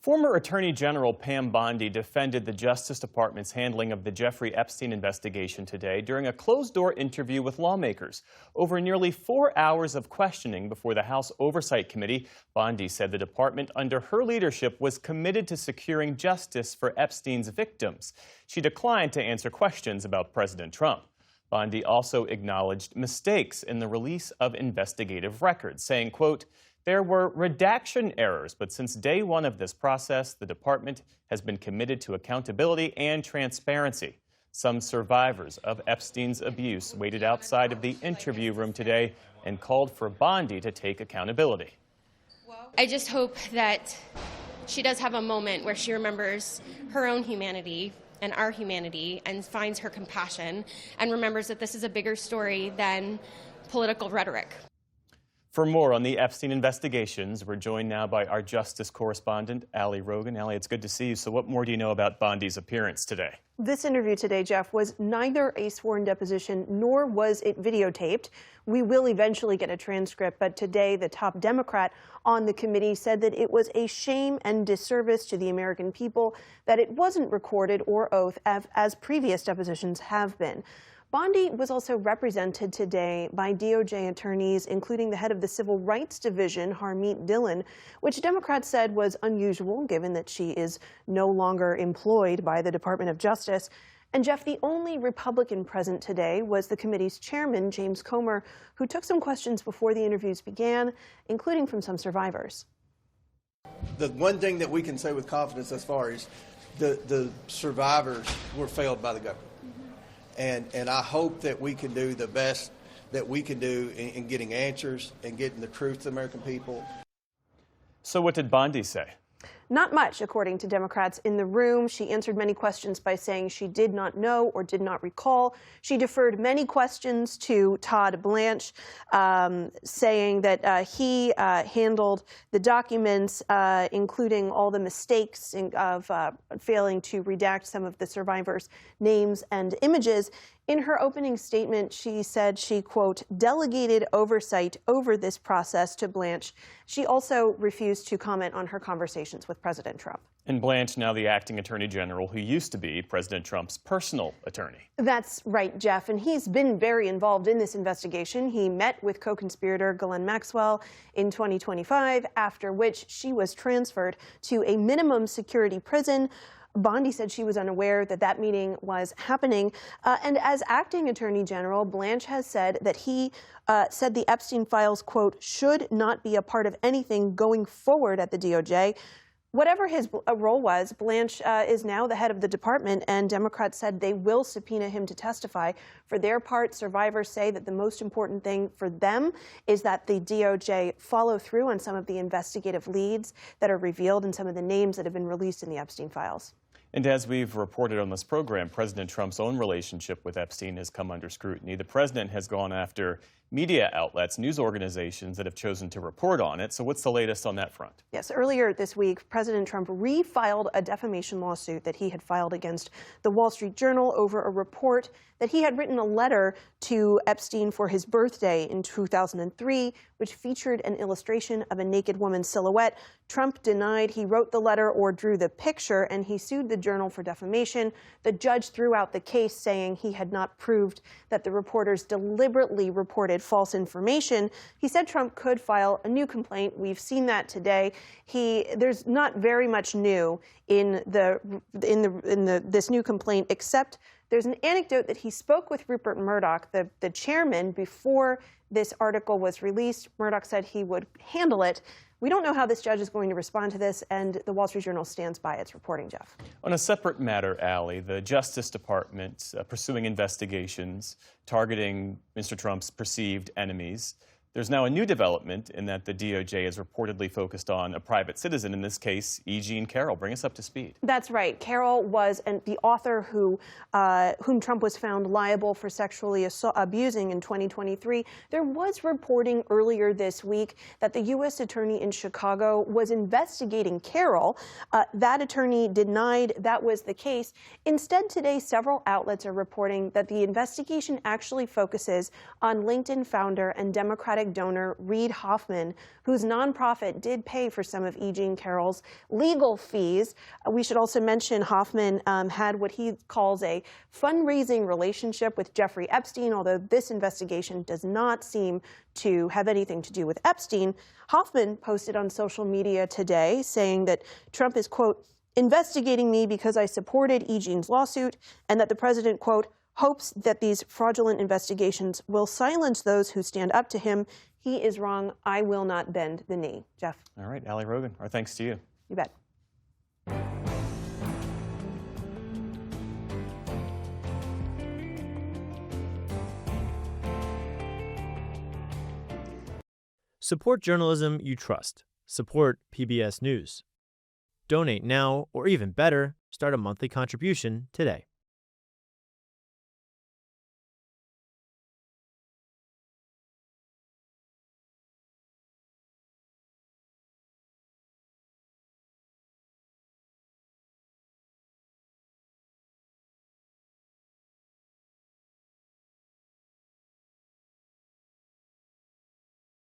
Former Attorney General Pam Bondi defended the Justice Department's handling of the Jeffrey Epstein investigation today during a closed-door interview with lawmakers. Over nearly 4 hours of questioning before the House Oversight Committee, Bondi said the department under her leadership was committed to securing justice for Epstein's victims. She declined to answer questions about President Trump. Bondi also acknowledged mistakes in the release of investigative records, saying, quote, "There were redaction errors, but since day one of this process, the department has been committed to accountability and transparency." Some survivors of Epstein's abuse waited outside of the interview room today and called for Bondi to take accountability. I just hope that she does have a moment where she remembers her own humanity and our humanity and finds her compassion and remembers that this is a bigger story than political rhetoric. For more on the Epstein investigations, we're joined now by our justice correspondent, Ali Rogin. Ali, it's good to see you. So what more do you know about Bondi's appearance today? This interview today, Jeff, was neither a sworn deposition nor was it videotaped. We will eventually get a transcript, but today the top Democrat on the committee said that it was a shame and disservice to the American people that it wasn't recorded or oath as previous depositions have been. Bondi was also represented today by DOJ attorneys, including the head of the Civil Rights Division, Harmeet Dillon, which Democrats said was unusual given that she is no longer employed by the Department of Justice. And Jeff, the only Republican present today was the committee's chairman, James Comer, who took some questions before the interviews began, including from some survivors. The one thing that we can say with confidence as far as the survivors were failed by the government. And I hope that we can do the best that we can do in getting answers and getting the truth to the American people. So what did Bondi say? Not much, according to Democrats in the room. She answered many questions by saying she did not know or did not recall. She deferred many questions to Todd Blanche, saying that he handled the documents, including all the mistakes of failing to redact some of the survivors' names and images. In her opening statement, she said she, quote, delegated oversight over this process to Blanche. She also refused to comment on her conversations with President Trump. And Blanche, now the acting attorney general, who used to be President Trump's personal attorney. That's right, Jeff. And he's been very involved in this investigation. He met with co-conspirator Ghislaine Maxwell in 2025, after which she was transferred to a minimum security prison. Bondi said she was unaware that that meeting was happening. And as acting attorney general, Blanche has said that he said the Epstein files, quote, should not be a part of anything going forward at the DOJ. Whatever his role was, Blanche is now the head of the department, and Democrats said they will subpoena him to testify. For their part, survivors say that the most important thing for them is that the DOJ follow through on some of the investigative leads that are revealed and some of the names that have been released in the Epstein files. And as we've reported on this program, President Trump's own relationship with Epstein has come under scrutiny. The president has gone after media outlets, news organizations that have chosen to report on it. So what's the latest on that front? Yes, earlier this week, President Trump refiled a defamation lawsuit that he had filed against the Wall Street Journal over a report that he had written a letter to Epstein for his birthday in 2003, which featured an illustration of a naked woman's silhouette. Trump denied he wrote the letter or drew the picture, and he sued the Journal for defamation. The judge threw out the case, saying he had not proved that the reporters deliberately reported false information. He said Trump could file a new complaint. We've seen that today. There's not very much new in this new complaint, except there's an anecdote that he spoke with Rupert Murdoch, the chairman, before this article was released. Murdoch said he would handle it. We don't know how this judge is going to respond to this, and the Wall Street Journal stands by its reporting, Jeff. On a separate matter, Ali, the Justice Department pursuing investigations targeting Mr. Trump's perceived enemies. There's now a new development in that the DOJ is reportedly focused on a private citizen, in this case, E. Jean Carroll. Bring us up to speed. That's right. Carroll was the author whom Trump was found liable for sexually abusing in 2023. There was reporting earlier this week that the U.S. attorney in Chicago was investigating Carroll. That attorney denied that was the case. Instead, today, several outlets are reporting that the investigation actually focuses on LinkedIn founder and Democratic egg donor Reid Hoffman, whose nonprofit did pay for some of E. Jean Carroll's legal fees. We should also mention Hoffman had what he calls a fundraising relationship with Jeffrey Epstein, although this investigation does not seem to have anything to do with Epstein. Hoffman posted on social media today saying that Trump is, quote, investigating me because I supported E. Jean's lawsuit, and that the president, quote, hopes that these fraudulent investigations will silence those who stand up to him. He is wrong. I will not bend the knee. Jeff. All right, Ali Rogin, our thanks to you. You bet. Support journalism you trust. Support PBS News. Donate now, or even better, start a monthly contribution today.